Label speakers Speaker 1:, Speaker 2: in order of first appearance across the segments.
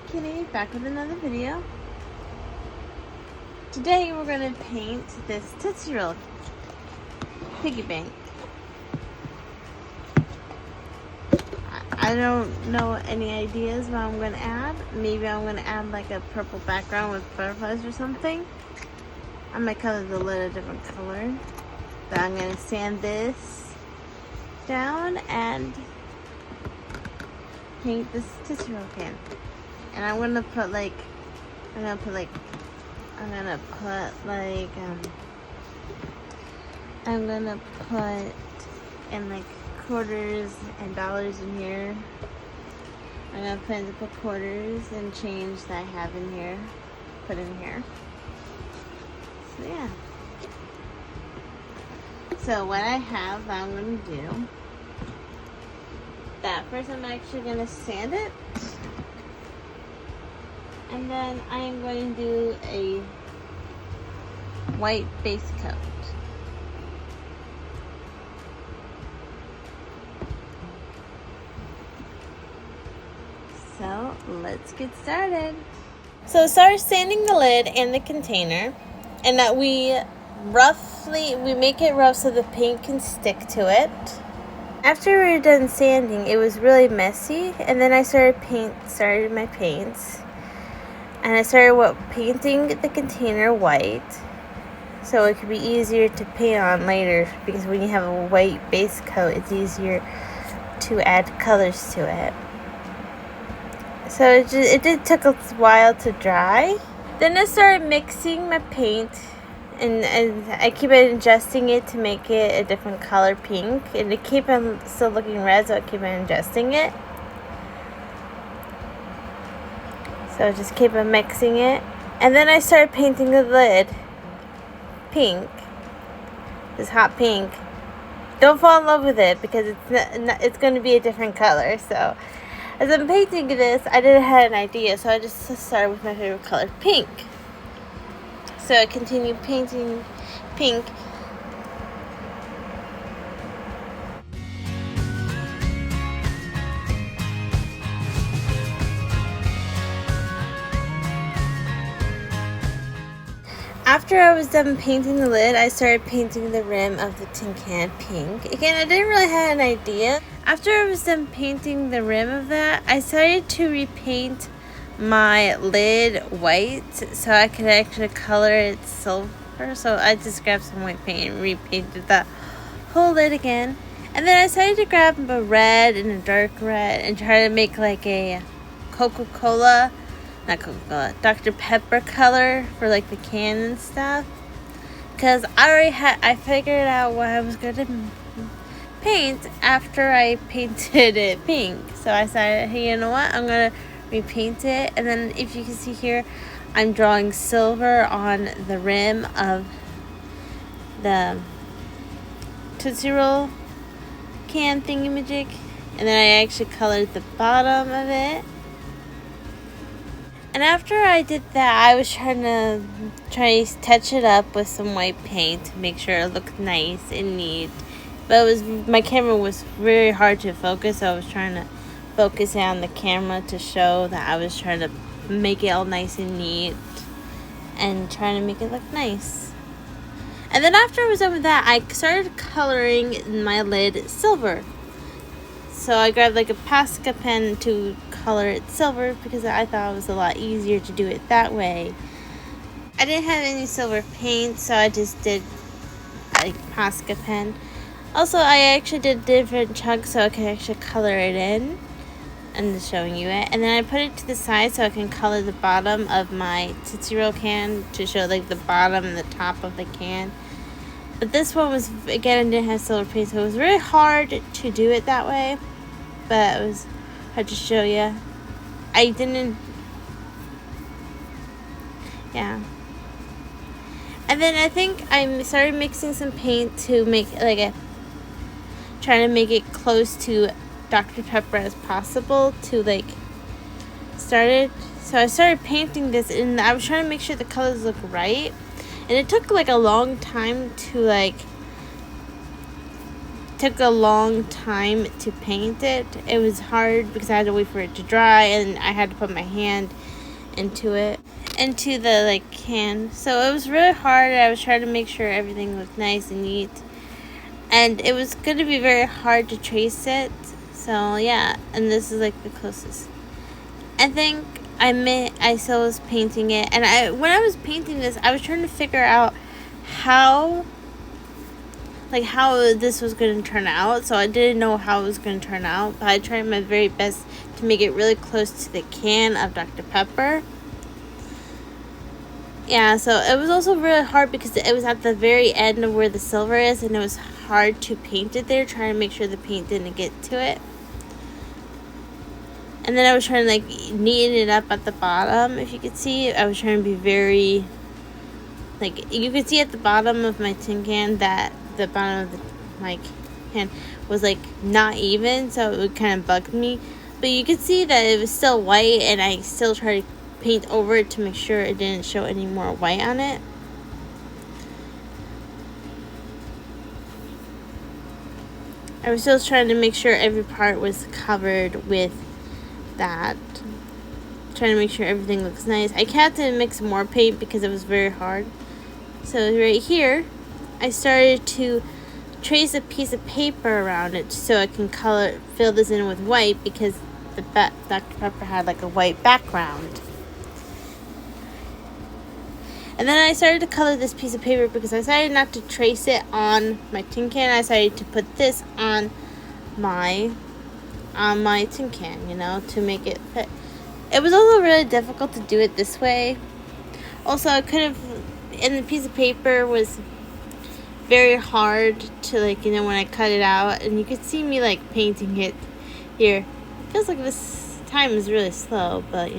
Speaker 1: Kitty, back with another video. Today we're going to paint this Tootsie Roll piggy bank. I don't know any ideas what I'm going to add. Maybe I'm going to add like a purple background with butterflies or something. I might color the lid a different color. But I'm going to sand this down and paint this Tootsie Roll can. And I'm gonna put like in like quarters and dollars in here. I'm gonna plan to put quarters and change that I have in here, put in here. So yeah. So what I have, I'm gonna do that. First I'm actually gonna sand it. And then I am going to do a white base coat. So let's get started. So start sanding the lid and the container, and that we make it rough so the paint can stick to it. After we were done sanding, it was really messy, and then I started my paints. And I started painting the container white so it could be easier to paint on later, because when you have a white base coat, it's easier to add colors to it. So it did take a while to dry. Then I started mixing my paint, and I keep adjusting it to make it a different color pink. And to keep on still looking red, so I keep on adjusting it. So just keep on mixing it. And then I started painting the lid pink. This hot pink. Don't fall in love with it, because it's going to be a different color. So as I'm painting this, I didn't have an idea. So I just started with my favorite color, pink. So I continued painting pink. After I was done painting the lid, I started painting the rim of the tin can pink. Again, I didn't really have an idea. After I was done painting the rim of that, I started to repaint my lid white so I could actually color it silver. So I just grabbed some white paint and repainted that whole lid again. And then I started to grab a red and a dark red and try to make like a Dr. Pepper color for like the can and stuff, because I figured out what I was going to paint after I painted it pink. So I decided, hey, you know what, I'm going to repaint it. And then if you can see here, I'm drawing silver on the rim of the Tootsie Roll can thingamajig, and then I actually colored the bottom of it. And after I did that, I was trying to touch it up with some white paint to make sure it looked nice and neat. But my camera was very hard to focus, so I was trying to focus it on the camera to show that I was trying to make it all nice and neat and trying to make it look nice. And then after I was done with that, I started coloring my lid silver. So I grabbed like a Posca pen to color it silver, because I thought it was a lot easier to do it that way. I didn't have any silver paint, so I just did like Posca pen. Also, I actually did different chunks so I can actually color it in. I'm just showing you it. And then I put it to the side so I can color the bottom of my Tootsie Roll can to show like the bottom and the top of the can. But this one was, again, I didn't have silver paint, so it was really hard to do it that way. But it was hard to show you. Yeah. And then I think I started mixing some paint to make trying to make it close to Dr. Pepper as possible to like start it. So I started painting this, and I was trying to make sure the colors look right. And it took like a long time to like took a long time to paint it. It was hard because I had to wait for it to dry, and I had to put my hand into the like can. So it was really hard. I was trying to make sure everything looked nice and neat, and it was going to be very hard to trace it. So yeah, and this is like the closest. I think I still was painting it, and when I was painting this, I was trying to figure out how this was going to turn out. So I didn't know how it was going to turn out, but I tried my very best to make it really close to the can of Dr. Pepper. Yeah, so it was also really hard because it was at the very end of where the silver is, and it was hard to paint it there, trying to make sure the paint didn't get to it. And then I was trying to like neaten it up at the bottom. If you could see, I was trying to be very, like, you could see at the bottom of my tin can that the bottom of my can was like not even, so it kind of bugged me. But you could see that it was still white, and I still tried to paint over it to make sure it didn't show any more white on it. I was still trying to make sure every part was covered with that. Trying to make sure everything looks nice. I had to mix more paint because it was very hard. So right here, I started to trace a piece of paper around it so I can fill this in with white, because the Dr. Pepper had like a white background. And then I started to color this piece of paper because I decided not to trace it on my tin can. I decided to put this on my tin can, to make it fit. It was also really difficult to do it this way. Also, I could have, and the piece of paper was very hard to when I cut it out, and you could see me like painting it here. It feels like this time is really slow, but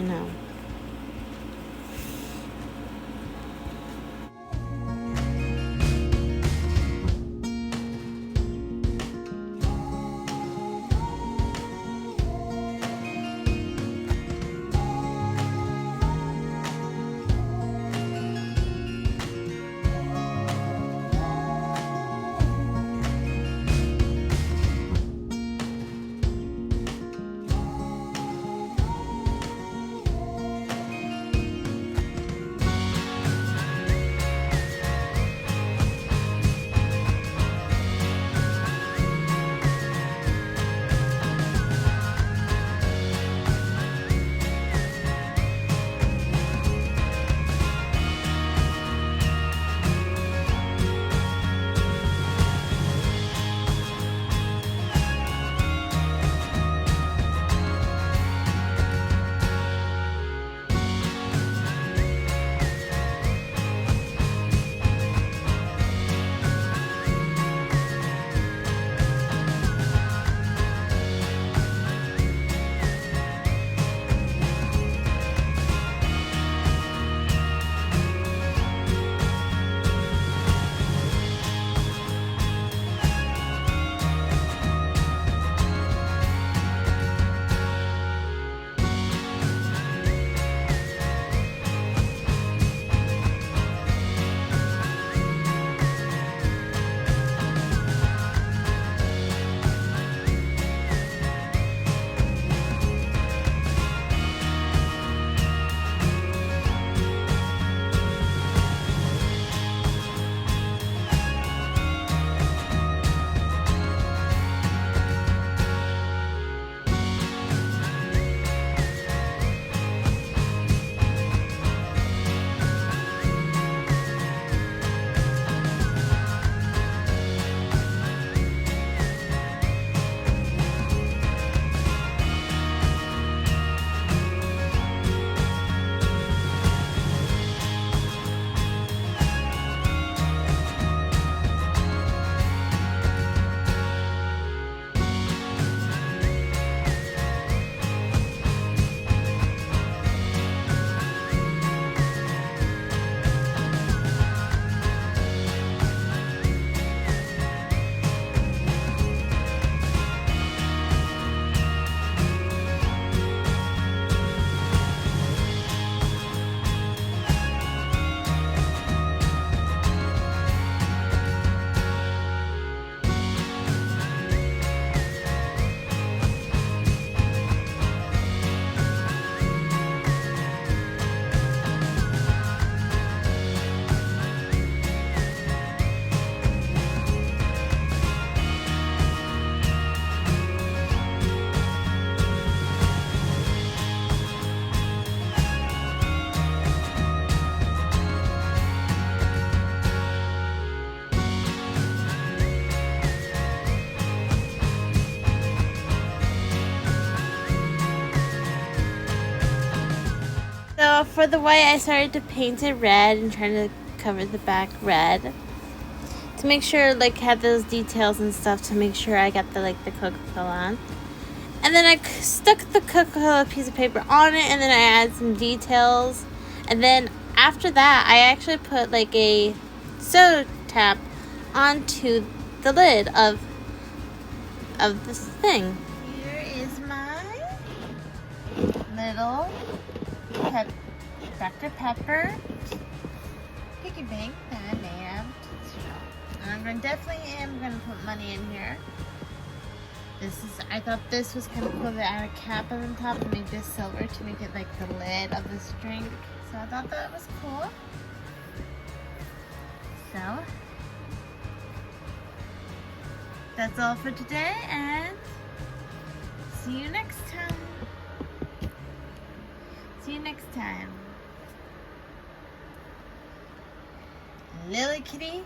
Speaker 1: for the white, I started to paint it red and trying to cover the back red to make sure like had those details and stuff to make sure I got the the Coca-Cola on. And then I stuck the Coca-Cola piece of paper on it, and then I added some details. And then after that, I actually put like a soda tap onto the lid of this thing. Here is my little Dr. Pepper piggy bank that I made out of Tootsie Roll. And I'm definitely gonna put money in here. I thought this was kind of cool to add a cap on the top and make this silver to make it like the lid of this drink. So I thought that was cool. So that's all for today, and see you next time. See you next time. Lily Kitty.